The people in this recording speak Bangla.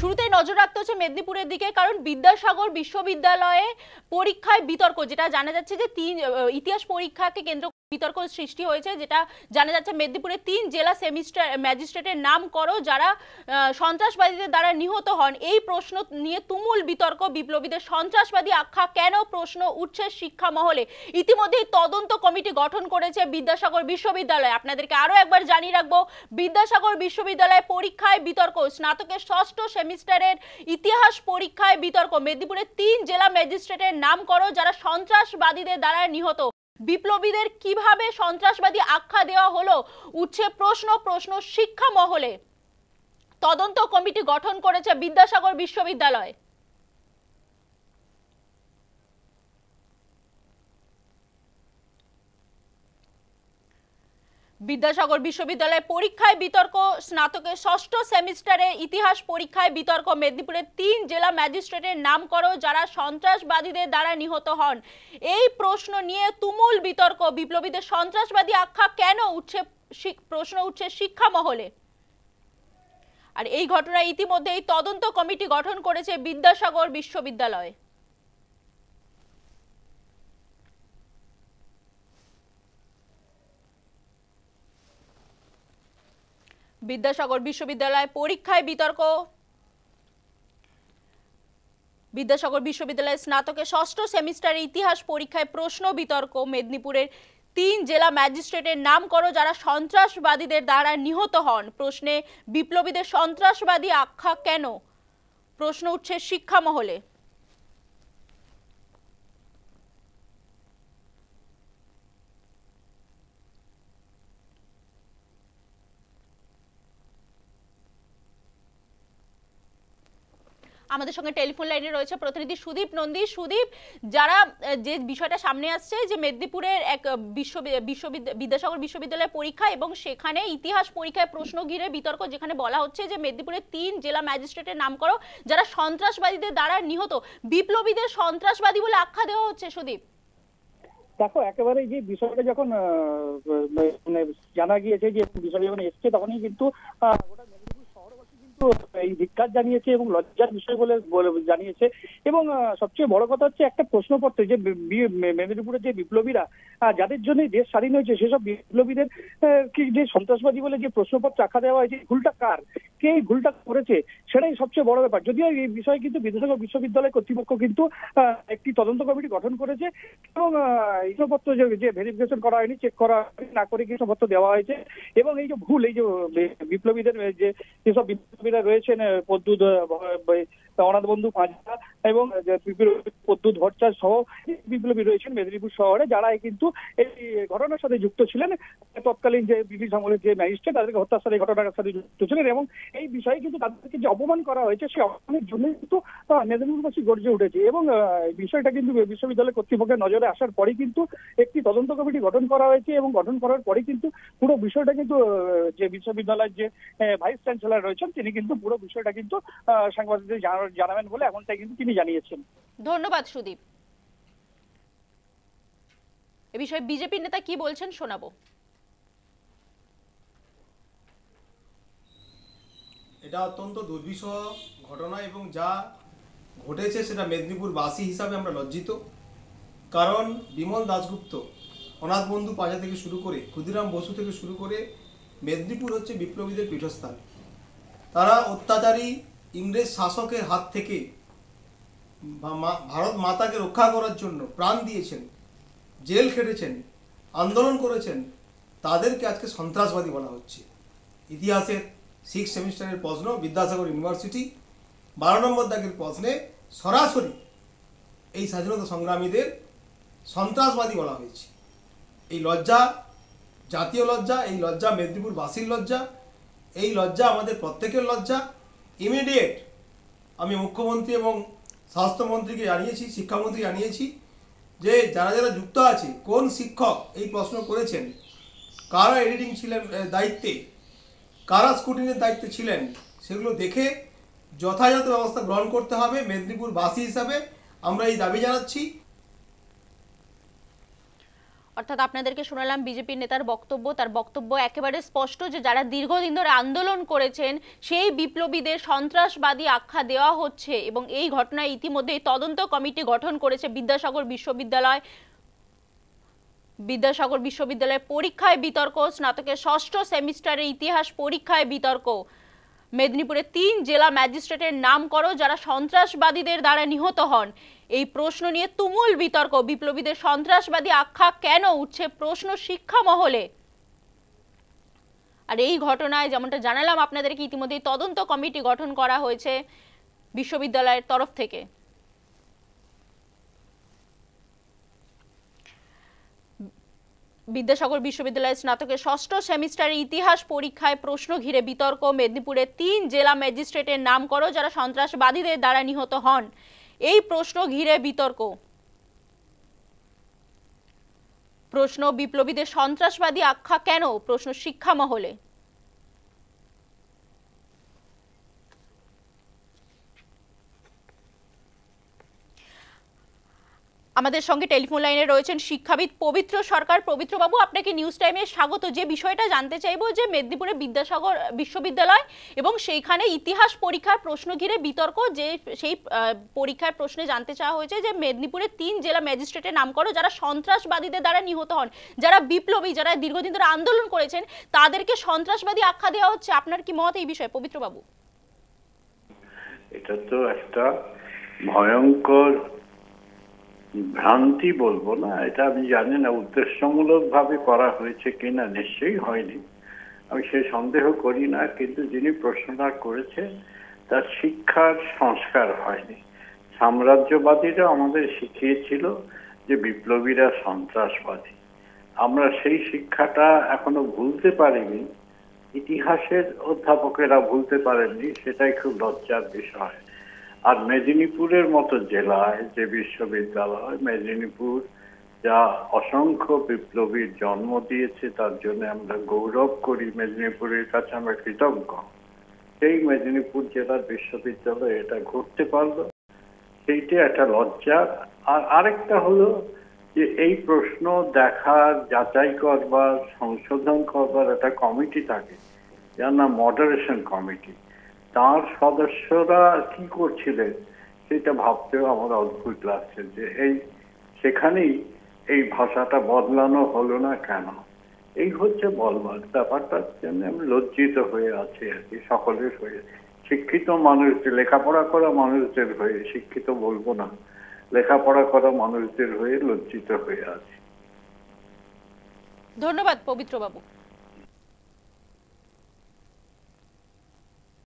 শুরুতেই নজর রাখতে হচ্ছে মেদিনীপুরের দিকে, কারণ বিদ্যাসাগর বিশ্ববিদ্যালয়ে পরীক্ষায় বিতর্ক, যেটা জানা যাচ্ছে যে ইতিহাস পরীক্ষাকে কেন্দ্র বিতর্ক সৃষ্টি হয়েছে, যেটা জানা যাচ্ছে মেদিনীপুরে 3 জেলা ম্যাজিস্ট্রেটের নাম করো যারা সন্ত্রাসবাদীদের দ্বারা নিহত হন। এই প্রশ্ন নিয়ে তুমুল বিতর্ক। বিপ্লবীদের সন্ত্রাসবাদী আখ্যা কেন প্রশ্ন উঠছে শিক্ষা মহলে। ইতিমধ্যেই তদন্ত কমিটি গঠন করেছে বিদ্যাসাগর বিশ্ববিদ্যালয়। আপনাদেরকে আরো একবার জানিয়ে রাখবো, বিদ্যাসাগর বিশ্ববিদ্যালয়ে পরীক্ষায় বিতর্ক, স্নাতকের 6ষ্ঠ সেমিস্টারের ইতিহাস পরীক্ষায় বিতর্ক। মেদিনীপুরে 3 জেলা ম্যাজিস্ট্রেটের নাম করো যারা সন্ত্রাসবাদীদের দ্বারা নিহত। বিপ্লবীদের কিভাবে সন্ত্রাসবাদী আখ্যা দেওয়া হলো, উঠছে প্রশ্ন শিক্ষা মহলে। তদন্ত কমিটি গঠন করেছে বিদ্যাসাগর বিশ্ববিদ্যালয়। বিদ্যাসাগর বিশ্ববিদ্যালয়ে পরীক্ষায় বিতর্ক, স্নাতকের 6ষ্ঠ সেমিস্টারে ইতিহাস পরীক্ষায় বিতর্ক। মেদিনীপুরের 3 জেলা ম্যাজিস্ট্রেটের নাম করো যারা সন্ত্রাসবাদীদের দ্বারা নিহত হন। এই প্রশ্ন নিয়ে তুমুল বিতর্ক। বিপ্লবীদের সন্ত্রাসবাদী আখ্যা কেন উঠছে, প্রশ্ন উঠছে শিক্ষা মহলে। আর এই ঘটনায় ইতিমধ্যেই তদন্ত কমিটি গঠন করেছে বিদ্যাসাগর বিশ্ববিদ্যালয়। বিদ্যাসাগর বিশ্ববিদ্যালয় পরীক্ষায় বিতর্ক। বিদ্যাসাগর বিশ্ববিদ্যালয়ের স্নাতকের 6ষ্ঠ সেমিস্টারে ইতিহাস পরীক্ষায় প্রশ্ন বিতর্ক। মেদিনীপুরের 3 জেলা ম্যাজিস্ট্রেটের নাম করো যারা সন্ত্রাসবাদীদের দ্বারা নিহত হন। প্রশ্নে বিপ্লবীদের সন্ত্রাসবাদী আখ্যা কেন, প্রশ্ন উঠছে শিক্ষা মহলে। আমাদের সঙ্গে টেলিফোন লাইনে রয়েছে প্রতিনিধি সুদীপ নন্দী। সুদীপ, যারা যে বিষয়টা সামনে আসছে যে মেদিনীপুরের এক বিদ্যাসাগর বিশ্ববিদ্যালয়ের পরীক্ষা এবং সেখানে ইতিহাস পরীক্ষায় প্রশ্ন ঘিরে বিতর্ক, যেখানে বলা হচ্ছে যে মেদিনীপুরের 3 জেলা ম্যাজিস্ট্রেটের নাম করো যারা সন্ত্রাসবাদীদের দ্বারা নিহত। বিপ্লবীদের সন্ত্রাসবাদী বলে আখ্যা দেওয়া হচ্ছে। সুদীপ, দেখো, একেবারে যে বিষয়টা যখন জানা গিয়েছে, যে বিষয়টা যখন এসছে, তখনই কিন্তু গোটা মেদিনীপুর শহরবাসী কিন্তু এই ধিক্কার জানিয়েছে এবং লজ্জার বিষয় বলে জানিয়েছে। এবং সবচেয়ে বড় কথা হচ্ছে, একটা প্রশ্নপত্রে যে মেদিনীপুরের যে বিপ্লবীরা যাদের জন্য দেশ স্বাধীন হয়েছে, সেসব বিপ্লবীদের কি যে সন্ত্রাসবাদী বলে যে প্রশ্নপত্র আখ্যা দেওয়া হয়েছে, ভুলটা কার, কে এই ভুলটা করেছে, সেটাই সবচেয়ে বড় ব্যাপার। যদিও এই বিষয়ে কিন্তু বিদ্যাসাগর বিশ্ববিদ্যালয় কর্তৃপক্ষ কিন্তু একটি তদন্ত কমিটি গঠন করেছে এবং হিসাবপত্র যে ভেরিফিকেশন করা হয়নি, চেক করা না করে হিসাবপত্র দেওয়া হয়েছে। এবং এই যে ভুল, এই যে বিপ্লবীদের যেসব বিপ্লবীরা রয়েছেন, প্রদ্যুৎ, অনাথ বন্ধু পাঁজা এবং প্রদ্যুৎ ভট্টাচার্য সহ বিপ্লবী রয়েছেন মেদিনীপুর শহরে, যারা কিন্তু এই ঘটনার সাথে যুক্ত ছিলেন। তৎকালীন যে ব্রিটিশ আমলের যে ম্যাজিস্ট্রেট, তাদেরকে হত্যার সাথে ঘটনার সাথে যুক্ত ছিলেন। এবং এই বিষয়ে কিন্তু তাদেরকে যে অপমান করা হয়েছে, সেই অপমানের জন্য কিন্তু মেদিনীপুরবাসী গর্জে উঠেছে। এবং বিষয়টা কিন্তু বিশ্ববিদ্যালয় কর্তৃপক্ষের নজরে আসার পরেই কিন্তু একটি তদন্ত কমিটি গঠন করা হয়েছে। এবং গঠন করার পরে কিন্তু পুরো বিষয়টা কিন্তু যে বিশ্ববিদ্যালয়ের যে ভাইস চ্যান্সেলর রয়েছেন, তিনি কিন্তু পুরো বিষয়টা কিন্তু সাংবাদিকদের জানাবেন বলে এমনটাই কিন্তু তিনি জানিয়েছেন। ধন্যবাদ সুদীপ। এ বিষয়ে বিজেপি নেতা কি বলছেন শোনাবো। এটা অত্যন্ত দুর্বিষহ ঘটনা এবং যা ঘটেছে সেটা মেদিনীপুরবাসী হিসাবে আমরা লজ্জিত। কারণ বিমল দাশগুপ্ত, অনাথ বন্ধু পাঁজা থেকে শুরু করে ক্ষুদিরাম বসু থেকে শুরু করে মেদিনীপুর হচ্ছে বিপ্লবীদের পীঠস্থান। তারা অত্যাচারী ইংরেজ শাসকের হাত থেকে ভারত মাতাকে রক্ষা করার জন্য প্রাণ দিয়েছেন, জেল খেটেছেন, আন্দোলন করেছেন। তাদেরকে আজকে সন্ত্রাসবাদী বলা হচ্ছে। ইতিহাসের 6 সেমিস্টারের প্রশ্ন, বিদ্যাসাগর ইউনিভার্সিটি 12 নম্বর দাগের প্রশ্নে সরাসরি এই স্বাধীনতা সংগ্রামীদের সন্ত্রাসবাদী বলা হয়েছে। এই লজ্জা জাতীয় লজ্জা, এই লজ্জা মেদিনীপুরবাসীর লজ্জা, এই লজ্জা আমাদের প্রত্যেকের লজ্জা। ইমিডিয়েট আমি মুখ্যমন্ত্রী এবং স্বাস্থ্যমন্ত্রীকে জানিয়েছি, শিক্ষামন্ত্রী জানিয়েছি যে যারা যারা যুক্ত আছে, কোন শিক্ষক এই প্রশ্ন করেছেন, কারা এডিটিং ছিলেন দায়িত্বে, কারা স্কুটিনের দায়িত্বে ছিলেন, সেগুলো দেখে যথাযথ ব্যবস্থা গ্রহণ করতে হবে। মেদিনীপুরবাসী হিসাবে আমরা এই দাবি জানাচ্ছি। অর্থাৎ আপনাদেরকে শোনালাম বিজেপির নেতার বক্তব্য, তার বক্তব্য একেবারে স্পষ্ট যে যারা দীর্ঘদিন ধরে আন্দোলন করেছেন সেই বিপ্লবীদের সন্ত্রাসবাদী আখ্যা দেওয়া হচ্ছে এবং এই ঘটনায় ইতিমধ্যেই তদন্ত কমিটি গঠন করেছে বিদ্যাসাগর বিশ্ববিদ্যালয়ের পরীক্ষায় বিতর্ক, স্নাতকের ষষ্ঠ সেমিস্টারের ইতিহাস পরীক্ষায় বিতর্ক, মেদিনীপুরে 3 জেলা ম্যাজিস্ট্রেটের নাম করো যারা সন্ত্রাসবাদীদের দ্বারা নিহত হন। এই প্রশ্ন নিয়ে তুমুল বিতর্ক। বিপ্লবীদের সন্ত্রাসবাদী আখ্যা কেন উঠছে প্রশ্ন শিক্ষা মহলে। আর এই ঘটনায় যেমনটা জানালাম আপনাদেরকে ইতিমধ্যেই তদন্ত কমিটি গঠন করা হয়েছে বিশ্ববিদ্যালয়ের তরফ থেকে। বিদ্যাসাগর বিশ্ববিদ্যালয়ের স্নাতকের ষষ্ঠ সেমিস্টারের ইতিহাস পরীক্ষায় প্রশ্ন ঘিরে বিতর্ক। মেদিনীপুরে 3 জেলা ম্যাজিস্ট্রেটের নাম করো যারা সন্ত্রাসবাদীদের দ্বারা নিহত হন। এই প্রশ্ন ঘিরে বিতর্ক। প্রশ্ন বিপ্লবীদের সন্ত্রাসবাদী আখ্যা কেন, প্রশ্ন শিক্ষা মহলে। আমাদের সঙ্গে টেলিফোন লাইনে রয়েছেন শিক্ষাবিদ পবিত্র সরকার। পবিত্র বাবু, আপনাকে নিউজ টাইমে স্বাগত। যে বিষয়টা জানতে চাইবো যে মেদিনীপুরে বিদ্যাসাগর বিশ্ববিদ্যালয় এবং সেইখানে ইতিহাস পরীক্ষার প্রশ্ন ঘিরে বিতর্ক, যে সেই পরীক্ষার প্রশ্নে জানতে চাওয়া হয়েছে যে মেদিনীপুরে 3 জেলা ম্যাজিস্ট্রেটের নাম করো যারা সন্ত্রাসবাদীদের দ্বারা নিহত হন, যারা বিপ্লবী, যারা দীর্ঘদিন ধরে আন্দোলন করেছেন, তাদেরকে সন্ত্রাসবাদী আখ্যা দেওয়া হচ্ছে। আপনার কি মত এই বিষয়ে পবিত্র বাবু? এটা তো একটা ভয়ঙ্কর ভ্রান্তি বলবো না, এটা আমি জানি না উদ্দেশ্যমূলক ভাবে করা হয়েছে কিনা, নিশ্চয়ই হয়নি, আমি সে সন্দেহ করি না। কিন্তু যিনি প্রশ্নটা করেছেন তার শিক্ষার সংস্কার হয়নি। সাম্রাজ্যবাদীরা আমাদের শিখিয়েছিল যে বিপ্লবীরা সন্ত্রাসবাদী, আমরা সেই শিক্ষাটা এখনো ভুলতে পারিনি, ইতিহাসের অধ্যাপকেরা ভুলতে পারেননি, সেটাই খুব লজ্জার বিষয়। আর মেদিনীপুরের মতো জেলায় যে বিশ্ববিদ্যালয়, মেদিনীপুর যা অসংখ্য বিপ্লবীর জন্ম দিয়েছে, তার জন্য আমরা গৌরব করি, মেদিনীপুরের কাছে আমরা কৃতজ্ঞ। সেই মেদিনীপুর জেলার বিশ্ববিদ্যালয় এটা ঘটতে পারলো, সেইটা একটা লজ্জা। আর আরেকটা হলো যে এই প্রশ্ন দেখার, যাচাই করবার, সংশোধন করবার একটা কমিটি থাকে যার নাম মডারেশন কমিটি। তার সদস্যরা কি করছিলেন সেটা ভাবতেও আমার অদ্ভুত লাগছে যে সেখানেই এই ভাষাটা বদলানো হলো না কেন। এই হচ্ছে বলবার ব্যাপারটার জন্য আমি লজ্জিত হয়ে আছি আর কি, সকলের হয়ে, শিক্ষিত মানুষদের, লেখাপড়া করা মানুষদের হয়ে, শিক্ষিত বলবো না, লেখাপড়া করা মানুষদের হয়ে লজ্জিত হয়ে আছি। ধন্যবাদ পবিত্র বাবু।